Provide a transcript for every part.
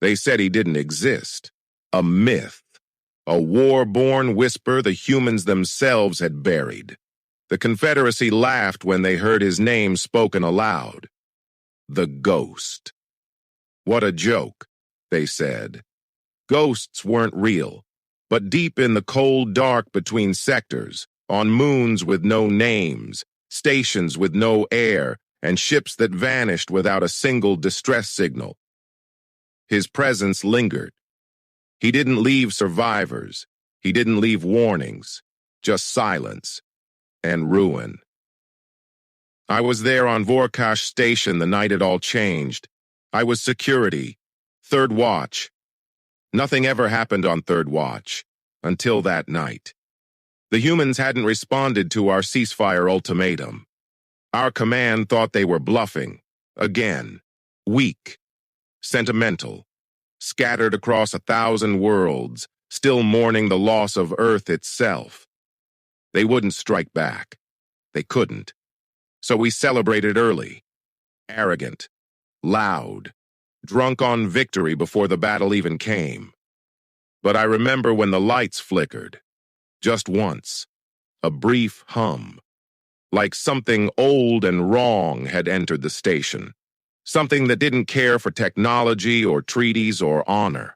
They said he didn't exist. A myth. A war-born whisper the humans themselves had buried. The Confederacy laughed when they heard his name spoken aloud. The ghost. What a joke, they said. Ghosts weren't real, but deep in the cold dark between sectors, on moons with no names, stations with no air, and ships that vanished without a single distress signal, his presence lingered. He didn't leave survivors. He didn't leave warnings, just silence and ruin. I was there on Vorkash Station the night it all changed. I was security, third watch. Nothing ever happened on third watch, until that night. The humans hadn't responded to our ceasefire ultimatum. Our command thought they were bluffing, again, weak, sentimental, scattered across 1,000 worlds, still mourning the loss of Earth itself. They wouldn't strike back. They couldn't. So we celebrated early, arrogant, loud, drunk on victory before the battle even came. But I remember when the lights flickered, just once, a brief hum, like something old and wrong had entered the station, something that didn't care for technology or treaties or honor.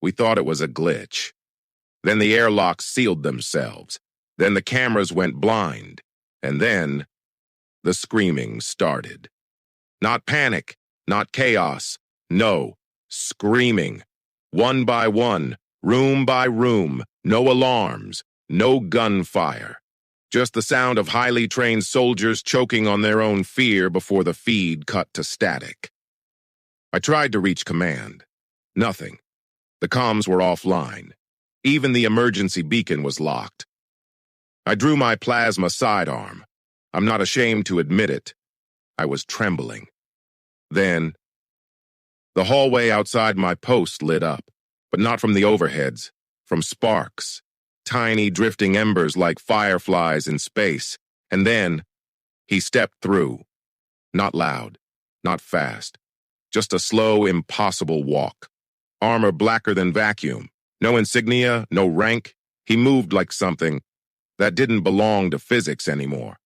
We thought it was a glitch. Then the airlocks sealed themselves. Then the cameras went blind. And then the screaming started. Not panic, not chaos. No, screaming. One by one, room by room, no alarms, no gunfire. Just the sound of highly trained soldiers choking on their own fear before the feed cut to static. I tried to reach command. Nothing. The comms were offline. Even the emergency beacon was locked. I drew my plasma sidearm. I'm not ashamed to admit it. I was trembling. Then, the hallway outside my post lit up, but not from the overheads, from sparks. Tiny drifting embers like fireflies in space, and then he stepped through. Not loud, not fast, just a slow, impossible walk. Armor blacker than vacuum, no insignia, no rank. He moved like something that didn't belong to physics anymore.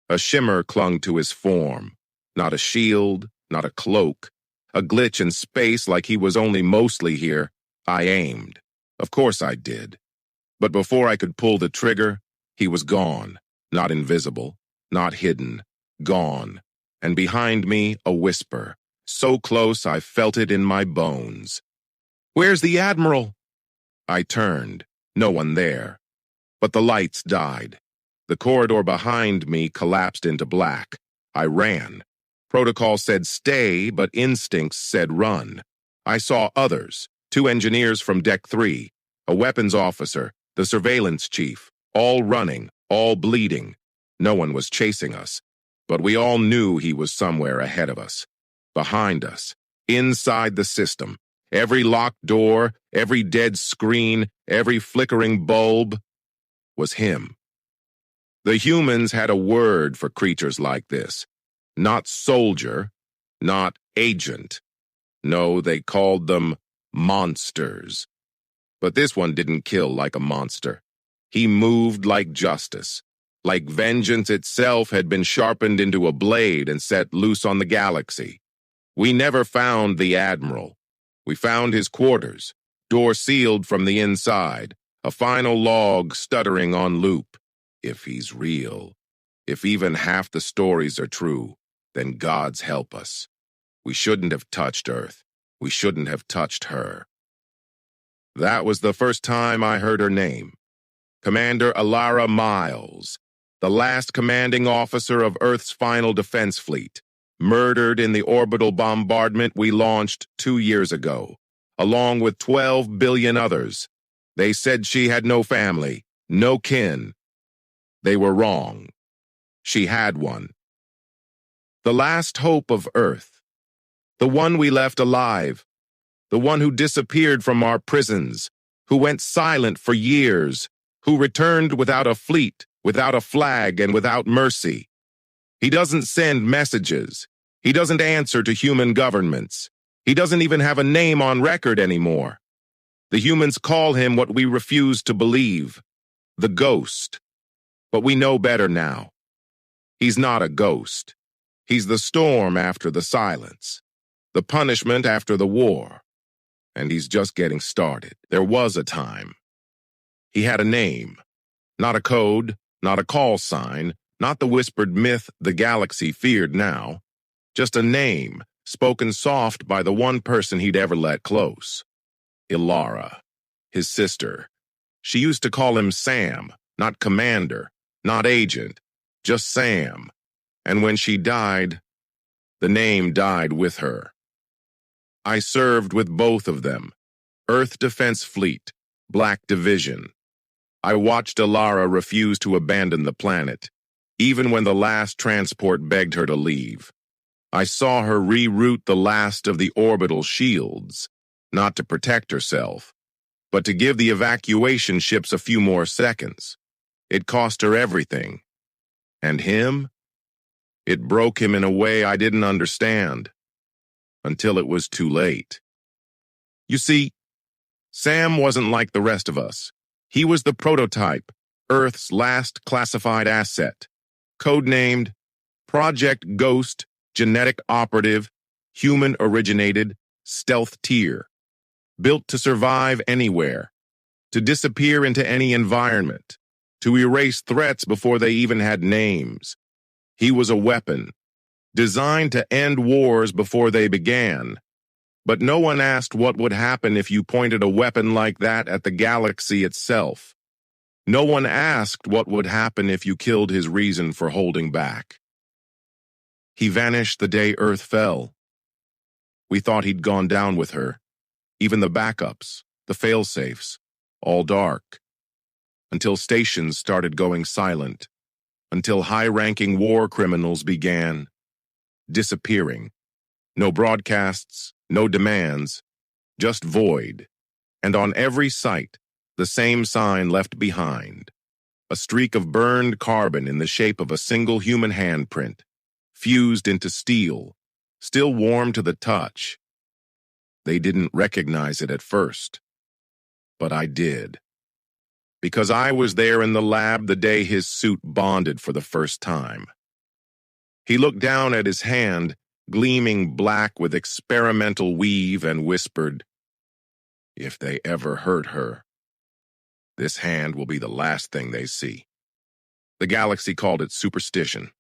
A shimmer clung to his form, not a shield, not a cloak, a glitch in space like he was only mostly here. I aimed. Of course I did. But before I could pull the trigger, he was gone, not invisible, not hidden, gone. And behind me, a whisper, so close I felt it in my bones. "Where's the Admiral?" I turned, no one there. But the lights died. The corridor behind me collapsed into black. I ran. Protocol said stay, but instincts said run. I saw others, 2 engineers from Deck 3, a weapons officer, the surveillance chief, all running, all bleeding. No one was chasing us, but we all knew he was somewhere ahead of us, behind us, inside the system. Every locked door, every dead screen, every flickering bulb was him. The humans had a word for creatures like this. Not soldier, not agent. No, they called them monsters. But this one didn't kill like a monster. He moved like justice, like vengeance itself had been sharpened into a blade and set loose on the galaxy. We never found the Admiral. We found his quarters, door sealed from the inside, a final log stuttering on loop. If he's real, if even half the stories are true, then God's help us. We shouldn't have touched Earth. We shouldn't have touched her. That was the first time I heard her name. Commander Alara Miles, the last commanding officer of Earth's final defense fleet, murdered in the orbital bombardment we launched 2 years ago, along with 12 billion others. They said she had no family, no kin. They were wrong. She had one. The last hope of Earth. The one we left alive. The one who disappeared from our prisons, who went silent for years, who returned without a fleet, without a flag, and without mercy. He doesn't send messages. He doesn't answer to human governments. He doesn't even have a name on record anymore. The humans call him what we refuse to believe, the ghost. But we know better now. He's not a ghost. He's the storm after the silence, the punishment after the war. And he's just getting started. There was a time. He had a name, not a code, not a call sign, not the whispered myth the galaxy feared now, just a name spoken soft by the one person he'd ever let close. Ilara, his sister. She used to call him Sam, not Commander, not Agent, just Sam. And when she died, the name died with her. I served with both of them, Earth Defense Fleet, Black Division. I watched Ilara refuse to abandon the planet, even when the last transport begged her to leave. I saw her reroute the last of the orbital shields, not to protect herself, but to give the evacuation ships a few more seconds. It cost her everything. And him? It broke him in a way I didn't understand, until it was too late. You see, Sam wasn't like the rest of us. He was the prototype, Earth's last classified asset, codenamed Project Ghost, Genetic Operative, Human-Originated, Stealth Tier, built to survive anywhere, to disappear into any environment, to erase threats before they even had names. He was a weapon, designed to end wars before they began. But no one asked what would happen if you pointed a weapon like that at the galaxy itself. No one asked what would happen if you killed his reason for holding back. He vanished the day Earth fell. We thought he'd gone down with her. Even the backups, the fail-safes, all dark. Until stations started going silent. Until high-ranking war criminals began disappearing. No broadcasts, no demands, just void. And on every site, the same sign left behind. A streak of burned carbon in the shape of a single human handprint, fused into steel, still warm to the touch. They didn't recognize it at first, but I did. Because I was there in the lab the day his suit bonded for the first time. He looked down at his hand, gleaming black with experimental weave, and whispered, "If they ever hurt her, this hand will be the last thing they see." The galaxy called it superstition,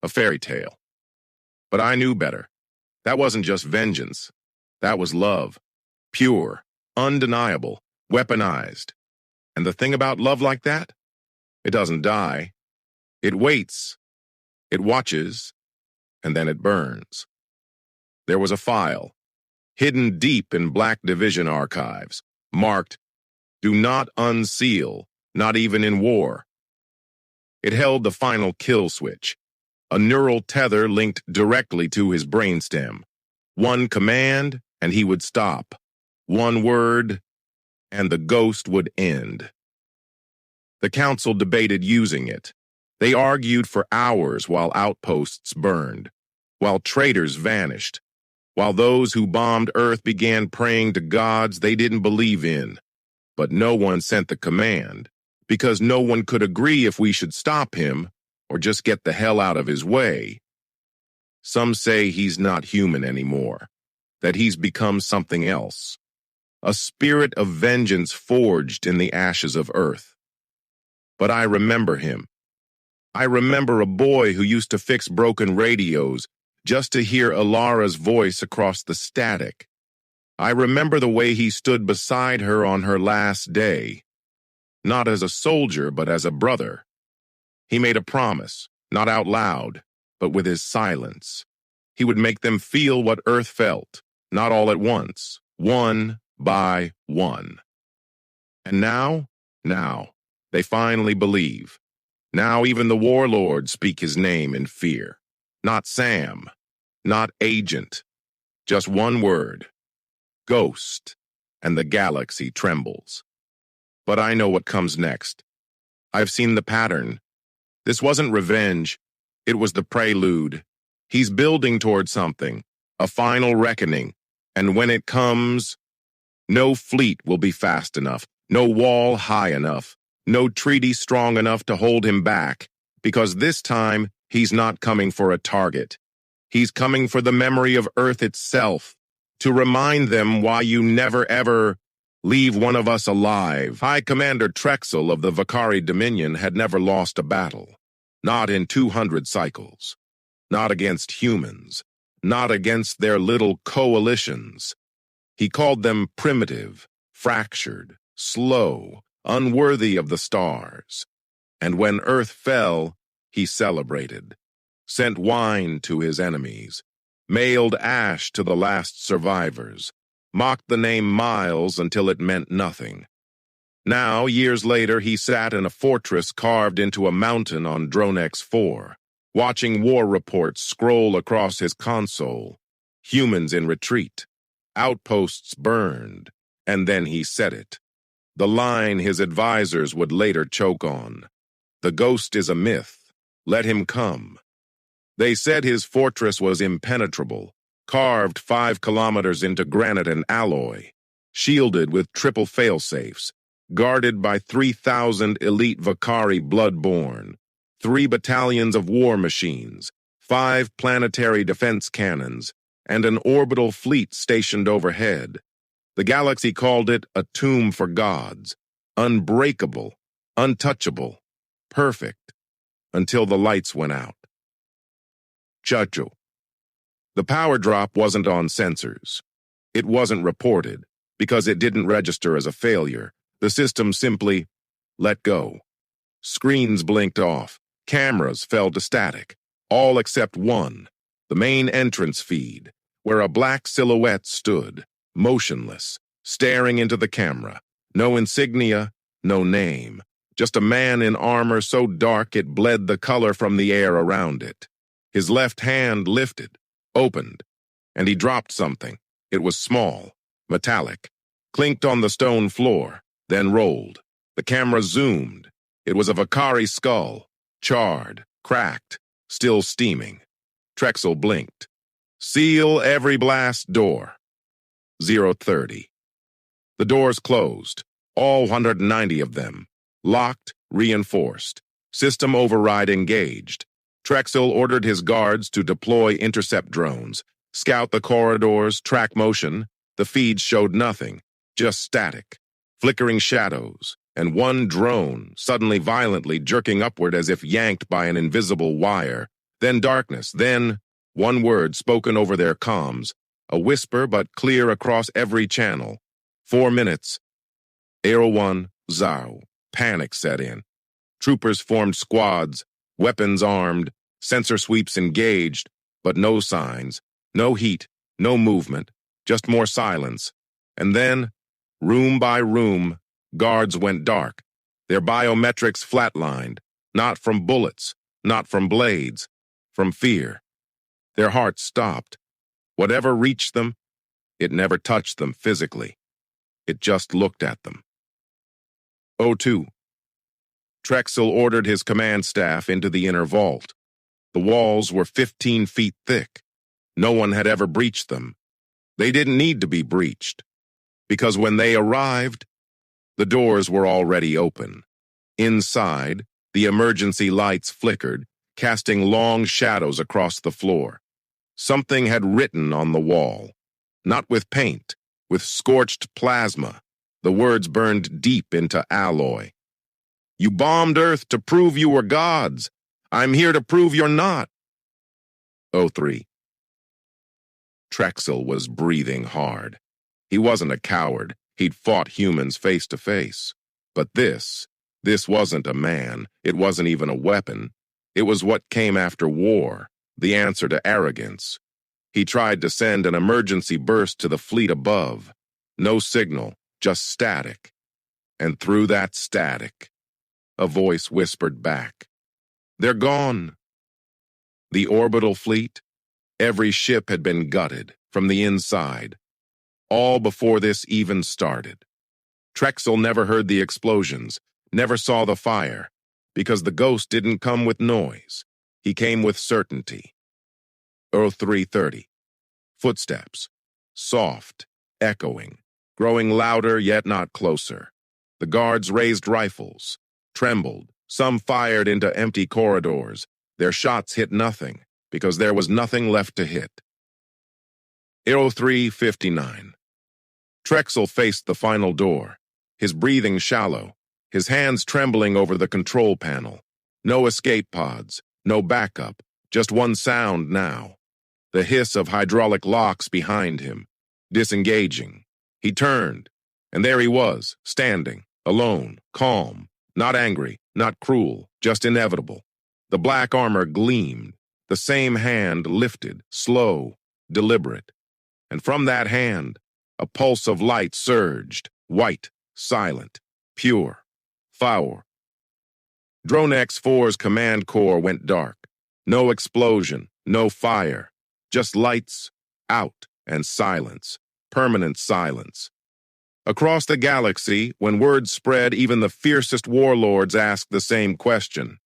a fairy tale. But I knew better. That wasn't just vengeance. That was love. Pure, undeniable, weaponized. And the thing about love like that? It doesn't die. It waits. It watches. And then it burns. There was a file, hidden deep in Black Division archives, marked, "Do not unseal, not even in war." It held the final kill switch, a neural tether linked directly to his brainstem. One command, and he would stop. One word, and the ghost would end. The council debated using it. They argued for hours while outposts burned, while traitors vanished, while those who bombed Earth began praying to gods they didn't believe in. But no one sent the command, because no one could agree if we should stop him or just get the hell out of his way. Some say he's not human anymore, that he's become something else, a spirit of vengeance forged in the ashes of Earth. But I remember him. I remember a boy who used to fix broken radios just to hear Ilara's voice across the static. I remember the way he stood beside her on her last day, not as a soldier, but as a brother. He made a promise, not out loud, but with his silence. He would make them feel what Earth felt, not all at once, one by one. And now, they finally believe. Now even the warlords speak his name in fear. Not Sam, not Agent, just one word, Ghost, and the galaxy trembles. But I know what comes next. I've seen the pattern. This wasn't revenge, it was the prelude. He's building toward something, a final reckoning, And when it comes, no fleet will be fast enough, no wall high enough, no treaty strong enough to hold him back, because this time he's not coming for a target. He's coming for the memory of Earth itself, to remind them why you never ever leave one of us alive. High Commander Trexel of the Vakari Dominion had never lost a battle, not in 200 cycles, not against humans, not against their little coalitions. He called them primitive, fractured, slow, unworthy of the stars. And when Earth fell, he celebrated, sent wine to his enemies, mailed ash to the last survivors, mocked the name Miles until it meant nothing. Now, years later, he sat in a fortress carved into a mountain on Dronex 4, watching war reports scroll across his console, humans in retreat, outposts burned, and then he said it. The line his advisors would later choke on. The ghost is a myth. Let him come. They said his fortress was impenetrable, carved 5 kilometers into granite and alloy, shielded with triple failsafes, guarded by 3,000 elite Vakari bloodborne, 3 battalions of war machines, 5 planetary defense cannons, and an orbital fleet stationed overhead. The galaxy called it a tomb for gods, unbreakable, untouchable, perfect, until the lights went out. Chacho. The power drop wasn't on sensors. It wasn't reported, because it didn't register as a failure. The system simply let go. Screens blinked off. Cameras fell to static, all except one, the main entrance feed, where a black silhouette stood, motionless, staring into the camera. No insignia, no name, just a man in armor so dark it bled the color from the air around it. His left hand lifted, opened, and he dropped something. It was small, metallic, clinked on the stone floor, then rolled. The camera zoomed. It was a Vakari skull, charred, cracked, still steaming. Trexel blinked. Seal every blast door. 030. The doors closed, all 190 of them. Locked, reinforced. System override engaged. Trexel ordered his guards to deploy intercept drones, scout the corridors, track motion. The feeds showed nothing, just static, flickering shadows, and one drone suddenly violently jerking upward as if yanked by an invisible wire. Then darkness, then one word spoken over their comms, a whisper but clear across every channel. 4 minutes. Aero 1, Zao. Panic set in. Troopers formed squads, weapons armed, sensor sweeps engaged, but no signs, no heat, no movement, just more silence. And then, room by room, guards went dark, their biometrics flatlined, not from bullets, not from blades, from fear. Their hearts stopped. Whatever reached them, it never touched them physically. It just looked at them. 02. Trexel ordered his command staff into the inner vault. The walls were 15 feet thick. No one had ever breached them. They didn't need to be breached, because when they arrived, the doors were already open. Inside, the emergency lights flickered, casting long shadows across the floor. Something had written on the wall, not with paint, with scorched plasma. The words burned deep into alloy. You bombed Earth to prove you were gods. I'm here to prove you're not. 03. Trexel was breathing hard. He wasn't a coward. He'd fought humans face to face. But this wasn't a man. It wasn't even a weapon. It was what came after war, the answer to arrogance. He tried to send an emergency burst to the fleet above. No signal, just static. And through that static, a voice whispered back, "They're gone." The orbital fleet, every ship had been gutted from the inside, all before this even started. Trexel never heard the explosions, never saw the fire, because the ghost didn't come with noise. He came with certainty. 0330. Footsteps. soft, echoing, growing louder yet not closer. The guards raised rifles, trembled. Some fired into empty corridors. Their shots hit nothing, because there was nothing left to hit. 03:59. Trexel faced the final door, his breathing shallow, his hands trembling over the control panel. No escape pods, no backup, just one sound now. The hiss of hydraulic locks behind him, disengaging. He turned, and there he was, standing, alone, calm, not angry, not cruel, just inevitable. The black armor gleamed, the same hand lifted, slow, deliberate. And from that hand, a pulse of light surged, white, silent, pure, foul. Drone X-4's command core went dark. No explosion, no fire, just lights, out, and silence, permanent silence. Across the galaxy, when word spread, even the fiercest warlords asked the same question.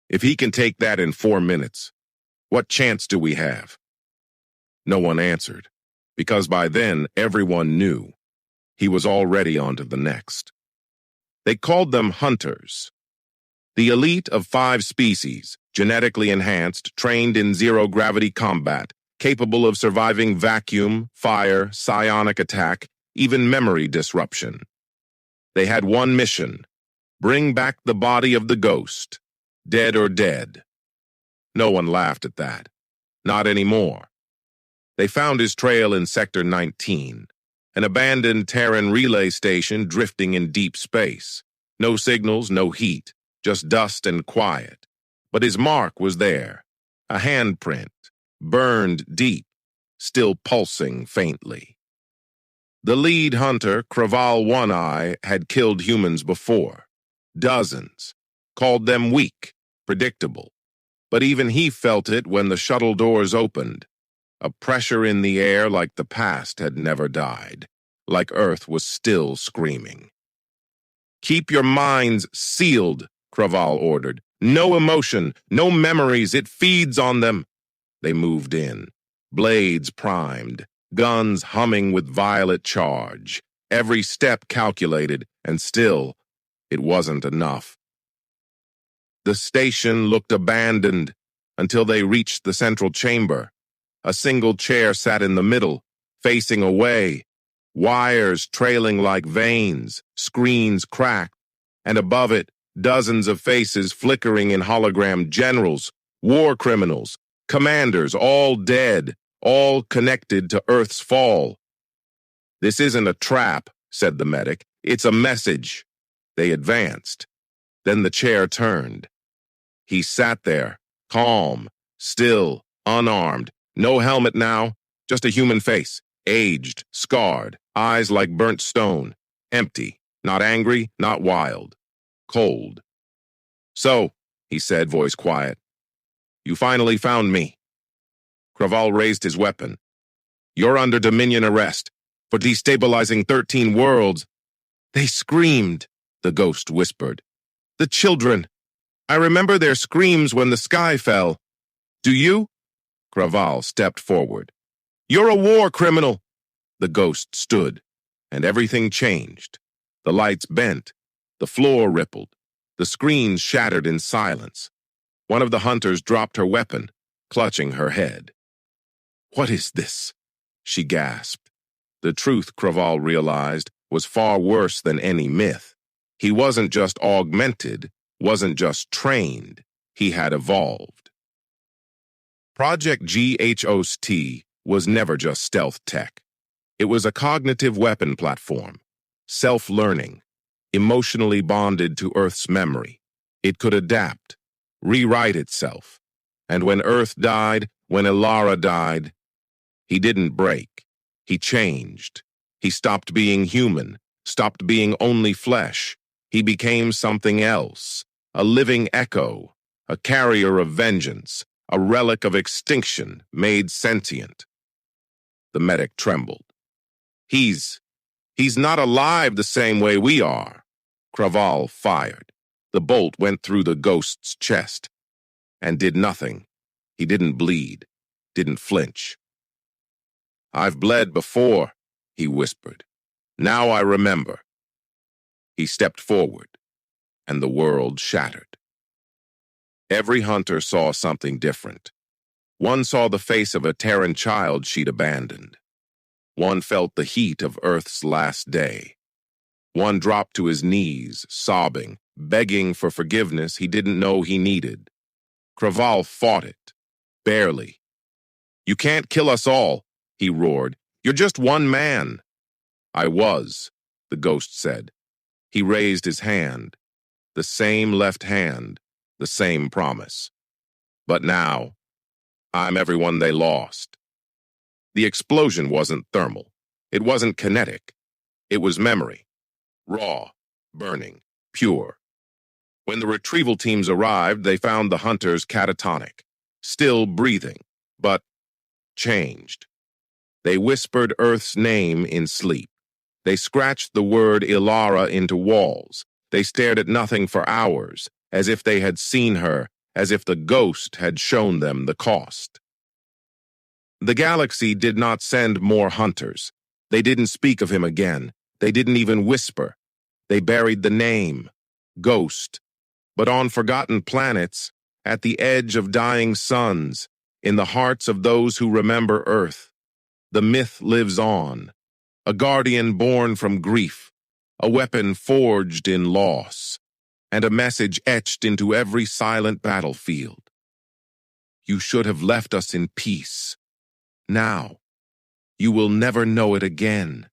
If he can take that in 4 minutes, what chance do we have? No one answered, because by then everyone knew. He was already on to the next. They called them hunters. The elite of 5 species, genetically enhanced, trained in zero-gravity combat, capable of surviving vacuum, fire, psionic attack, even memory disruption. They had one mission: bring back the body of the ghost, dead or dead. No one laughed at that. Not anymore. They found his trail in Sector 19, an abandoned Terran relay station drifting in deep space. No signals, no heat, just dust and quiet. But his mark was there, a handprint, burned deep, still pulsing faintly. The lead hunter, Craval One-Eye, had killed humans before. Dozens. Called them weak, predictable. But even he felt it when the shuttle doors opened. A pressure in the air like the past had never died, like Earth was still screaming. Keep your minds sealed, Craval ordered. No emotion, no memories, it feeds on them. They moved in, blades primed, guns humming with violet charge, every step calculated, and still, it wasn't enough. The station looked abandoned until they reached the central chamber. A single chair sat in the middle, facing away, wires trailing like veins, screens cracked, and above it, dozens of faces flickering in hologram generals, war criminals, commanders, all dead, all connected to Earth's fall. This isn't a trap, said the medic. It's a message. They advanced. Then the chair turned. He sat there, calm, still, unarmed. No helmet now, just a human face, aged, scarred, eyes like burnt stone, empty, not angry, not wild, cold. So, he said, voice quiet, you finally found me. Craval raised his weapon. You're under Dominion arrest for destabilizing 13 worlds. They screamed, the ghost whispered. The children. I remember their screams when the sky fell. Do you? Craval stepped forward. You're a war criminal. The ghost stood, and everything changed. The lights bent, the floor rippled, the screens shattered in silence. One of the hunters dropped her weapon, clutching her head. What is this? She gasped. The truth, Craval realized, was far worse than any myth. He wasn't just augmented, wasn't just trained, he had evolved. Project GHOST was never just stealth tech. It was a cognitive weapon platform, self-learning, emotionally bonded to Earth's memory. It could adapt, rewrite itself. And when Earth died, when Ilara died, he didn't break. He changed. He stopped being human, stopped being only flesh. He became something else, a living echo, a carrier of vengeance, a relic of extinction made sentient. The medic trembled. He's not alive the same way we are. Craval fired. The bolt went through the ghost's chest and did nothing. He didn't bleed, didn't flinch. I've bled before, he whispered. Now I remember. He stepped forward, and the world shattered. Every hunter saw something different. One saw the face of a Terran child she'd abandoned. One felt the heat of Earth's last day. One dropped to his knees, sobbing, begging for forgiveness he didn't know he needed. Craval fought it, barely. You can't kill us all, he roared. You're just one man. I was, the ghost said. He raised his hand, the same left hand, the same promise. But now, I'm everyone they lost. The explosion wasn't thermal. It wasn't kinetic. It was memory. Raw, burning, pure. When the retrieval teams arrived, they found the hunters catatonic, still breathing, but changed. They whispered Earth's name in sleep. They scratched the word Ilara into walls. They stared at nothing for hours, as if they had seen her, as if the ghost had shown them the cost. The galaxy did not send more hunters. They didn't speak of him again. They didn't even whisper. They buried the name, Ghost. But on forgotten planets, at the edge of dying suns, in the hearts of those who remember Earth, the myth lives on, a guardian born from grief, a weapon forged in loss, and a message etched into every silent battlefield. You should have left us in peace. Now, you will never know it again.